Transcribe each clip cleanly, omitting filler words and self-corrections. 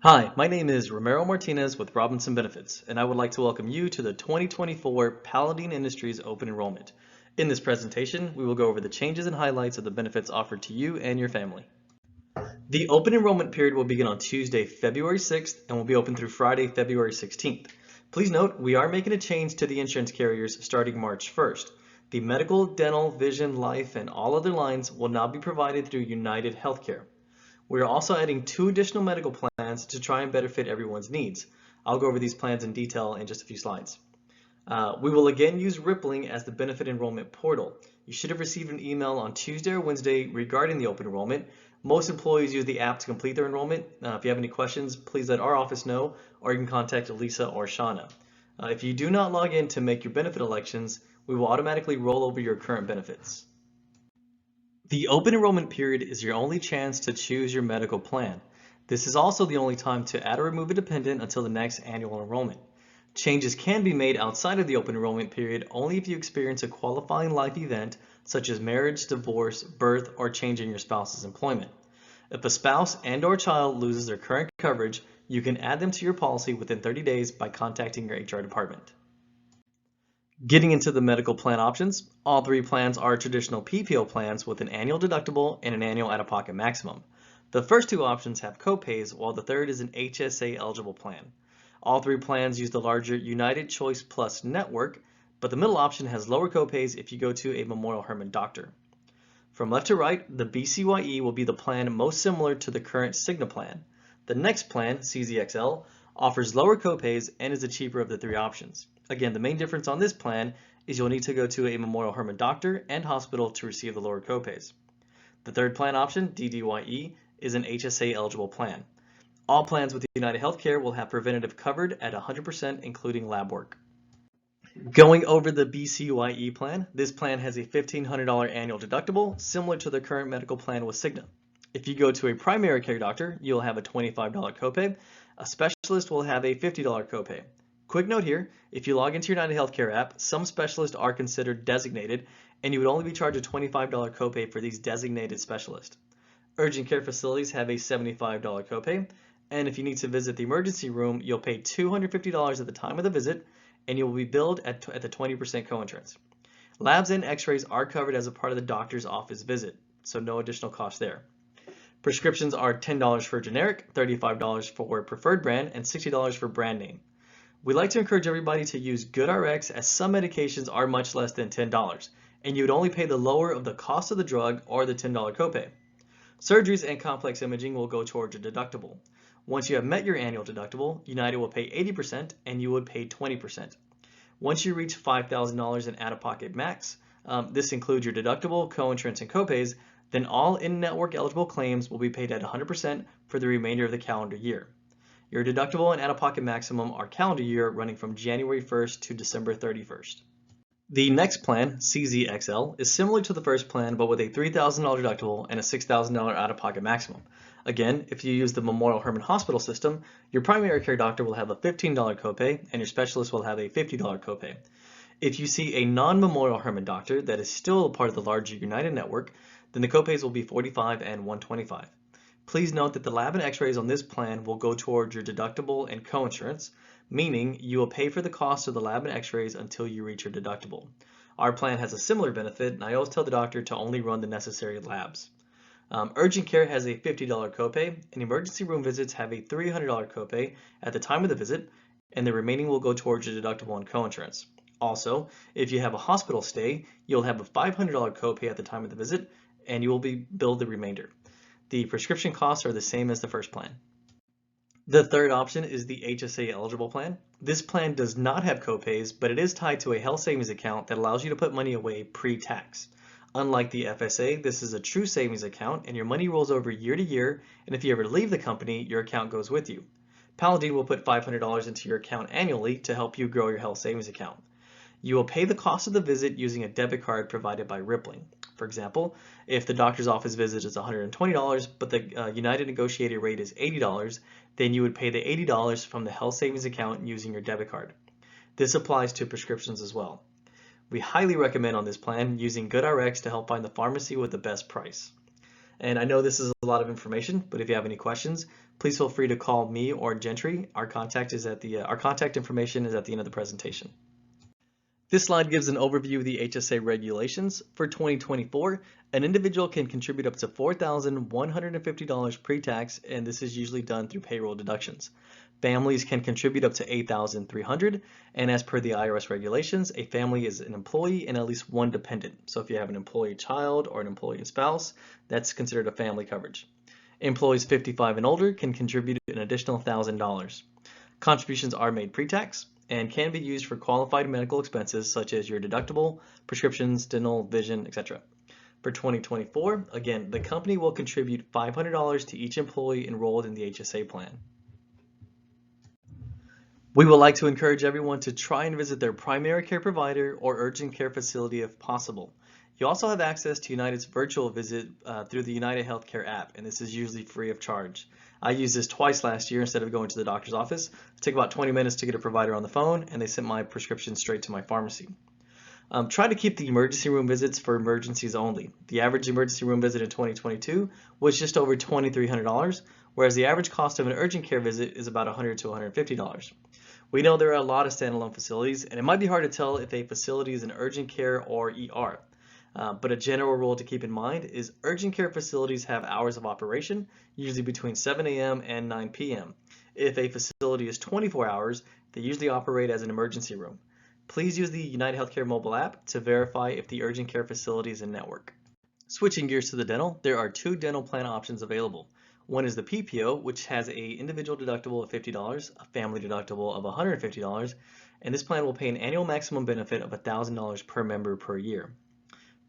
Hi, my name is Romero Martinez with Robinson Benefits, and I would like to welcome you to the 2024 Paladin Industries Open Enrollment. In this presentation, we will go over the changes and highlights of the benefits offered to you and your family. The open enrollment period will begin on Tuesday, February 6th, and will be open through Friday, February 16th. Please note, we are making a change to the insurance carriers starting March 1st. The medical, dental, vision, life, and all other lines will now be provided through United Healthcare. We are also adding 2 additional medical plans to try and better fit everyone's needs. I'll go over these plans in detail in just a few slides. We will again use Rippling as the benefit enrollment portal. You should have received an email on Tuesday or Wednesday regarding the open enrollment. Most employees use the app to complete their enrollment. If you have any questions, please let our office know, or you can contact Lisa or Shauna. If you do not log in to make your benefit elections, we will automatically roll over your current benefits. The open enrollment period is your only chance to choose your medical plan. This is also the only time to add or remove a dependent until the next annual enrollment. Changes can be made outside of the open enrollment period only if you experience a qualifying life event such as marriage, divorce, birth, or change in your spouse's employment. If a spouse and/or child loses their current coverage, you can add them to your policy within 30 days by contacting your HR department. Getting into the medical plan options, all 3 plans are traditional PPO plans with an annual deductible and an annual out-of-pocket maximum. The first 2 options have copays, while the third is an HSA eligible plan. All 3 plans use the larger United Choice Plus network, but the middle option has lower copays if you go to a Memorial Hermann doctor. From left to right, the BCYE will be the plan most similar to the current Cigna plan. The next plan, CZXL, offers lower copays and is the cheaper of the 3 options. Again, the main difference on this plan is you'll need to go to a Memorial Hermann doctor and hospital to receive the lower copays. The third plan option, DDYE, is an HSA eligible plan. All plans with United Healthcare will have preventative covered at 100% including lab work. Going over the BCYE plan, this plan has a $1,500 annual deductible, similar to the current medical plan with Cigna. If you go to a primary care doctor, you'll have a $25 copay. A specialist will have a $50 copay. Quick note here, if you log into your United Healthcare app, some specialists are considered designated, and you would only be charged a $25 copay for these designated specialists. Urgent care facilities have a $75 copay, and if you need to visit the emergency room, you'll pay $250 at the time of the visit, and you will be billed at the 20% coinsurance. Labs and x-rays are covered as a part of the doctor's office visit, so no additional cost there. Prescriptions are $10 for generic, $35 for preferred brand, and $60 for brand name. We like to encourage everybody to use GoodRx as some medications are much less than $10, and you would only pay the lower of the cost of the drug or the $10 copay. Surgeries and complex imaging will go towards your deductible. Once you have met your annual deductible, United will pay 80% and you would pay 20%. Once you reach $5,000 in out-of-pocket max, this includes your deductible, coinsurance, and copays, then all in-network eligible claims will be paid at 100% for the remainder of the calendar year. Your deductible and out-of-pocket maximum are calendar year running from January 1st to December 31st. The next plan, CZXL, is similar to the first plan but with a $3,000 deductible and a $6,000 out-of-pocket maximum. Again, if you use the Memorial Hermann Hospital system, your primary care doctor will have a $15 copay and your specialist will have a $50 copay. If you see a non-Memorial Hermann doctor that is still a part of the larger United network, then the copays will be $45 and $125. Please note that the lab and x-rays on this plan will go towards your deductible and coinsurance, meaning you will pay for the cost of the lab and x-rays until you reach your deductible. Our plan has a similar benefit, and I always tell the doctor to only run the necessary labs. Urgent care has a $50 copay, and emergency room visits have a $300 copay at the time of the visit, and the remaining will go towards your deductible and coinsurance. Also, if you have a hospital stay, you'll have a $500 copay at the time of the visit, and you will be billed the remainder. The prescription costs are the same as the first plan. The third option is the HSA eligible plan. This plan does not have copays, but it is tied to a health savings account that allows you to put money away pre-tax. Unlike the FSA, this is a true savings account and your money rolls over year to year, and if you ever leave the company, your account goes with you. Paladin will put $500 into your account annually to help you grow your health savings account. You will pay the cost of the visit using a debit card provided by Rippling. For example, if the doctor's office visit is $120, but the United negotiated rate is $80, then you would pay the $80 from the health savings account using your debit card. This applies to prescriptions as well. We highly recommend on this plan using GoodRx to help find the pharmacy with the best price. And I know this is a lot of information, but if you have any questions, please feel free to call me or Gentry. Our contact information is at the end of the presentation. This slide gives an overview of the HSA regulations. For 2024, an individual can contribute up to $4,150 pre-tax, and this is usually done through payroll deductions. Families can contribute up to $8,300, and as per the IRS regulations, a family is an employee and at least one dependent. So if you have an employee child or an employee spouse, that's considered a family coverage. Employees 55 and older can contribute an additional $1,000. Contributions are made pre-tax and can be used for qualified medical expenses such as your deductible, prescriptions, dental, vision, etc. For 2024, again, the company will contribute $500 to each employee enrolled in the HSA plan. We would like to encourage everyone to try and visit their primary care provider or urgent care facility if possible. You also have access to United's virtual visit through the United Healthcare app, and this is usually free of charge. I used this twice last year instead of going to the doctor's office. It took about 20 minutes to get a provider on the phone, and they sent my prescription straight to my pharmacy. Try to keep the emergency room visits for emergencies only. The average emergency room visit in 2022 was just over $2,300, whereas the average cost of an urgent care visit is about $100 to $150. We know there are a lot of standalone facilities, and it might be hard to tell if a facility is an urgent care or ER. But a general rule to keep in mind is urgent care facilities have hours of operation, usually between 7 a.m. and 9 p.m. If a facility is 24 hours, they usually operate as an emergency room. Please use the United Healthcare mobile app to verify if the urgent care facility is in network. Switching gears to the dental, there are two dental plan options available. One is the PPO, which has an individual deductible of $50, a family deductible of $150, and this plan will pay an annual maximum benefit of $1,000 per member per year.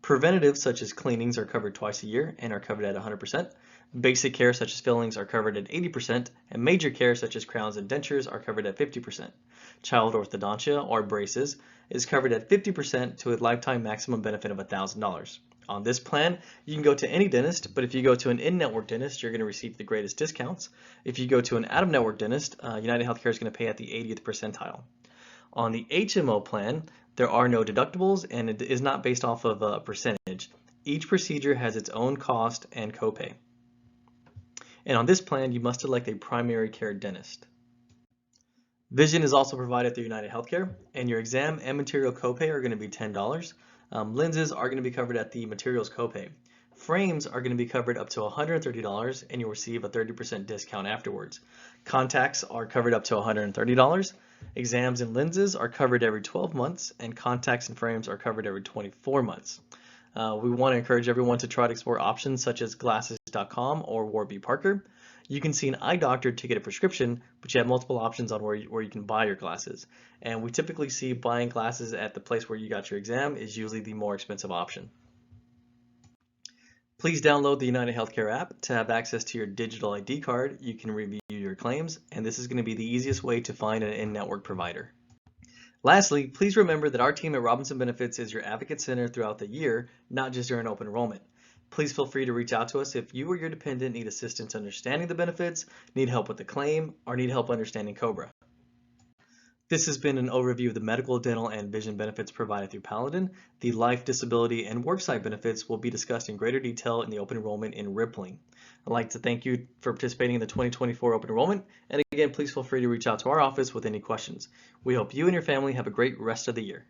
Preventative, such as cleanings, are covered twice a year and are covered at 100%. Basic care, such as fillings, are covered at 80%, and major care, such as crowns and dentures, are covered at 50%. Child orthodontia, or braces, is covered at 50% to a lifetime maximum benefit of $1,000. On this plan, you can go to any dentist, but if you go to an in-network dentist, you're going to receive the greatest discounts. If you go to an out-of-network dentist, United Healthcare is going to pay at the 80th percentile. On the HMO plan, there are no deductibles and it is not based off of a percentage. Each procedure has its own cost and copay. And on this plan, you must elect a primary care dentist. Vision is also provided through United Healthcare, and your exam and material copay are going to be $10. Lenses are going to be covered at the materials copay. Frames are going to be covered up to $130 and you'll receive a 30% discount afterwards. Contacts are covered up to $130. Exams and lenses are covered every 12 months and contacts and frames are covered every 24 months. We want to encourage everyone to try to explore options such as glasses.com or Warby Parker. You can see an eye doctor to get a prescription, but you have multiple options on where you can buy your glasses. And we typically see buying glasses at the place where you got your exam is usually the more expensive option. Please download the United Healthcare app to have access to your digital ID card. You can review your claims, and this is going to be the easiest way to find an in-network provider. Lastly, please remember that our team at Robinson Benefits is your advocate center throughout the year, not just during open enrollment. Please feel free to reach out to us if you or your dependent need assistance understanding the benefits, need help with the claim, or need help understanding COBRA. This has been an overview of the medical, dental, and vision benefits provided through Paladin. The life, disability, and worksite benefits will be discussed in greater detail in the open enrollment in Rippling. I'd like to thank you for participating in the 2024 open enrollment, and again, please feel free to reach out to our office with any questions. We hope you and your family have a great rest of the year.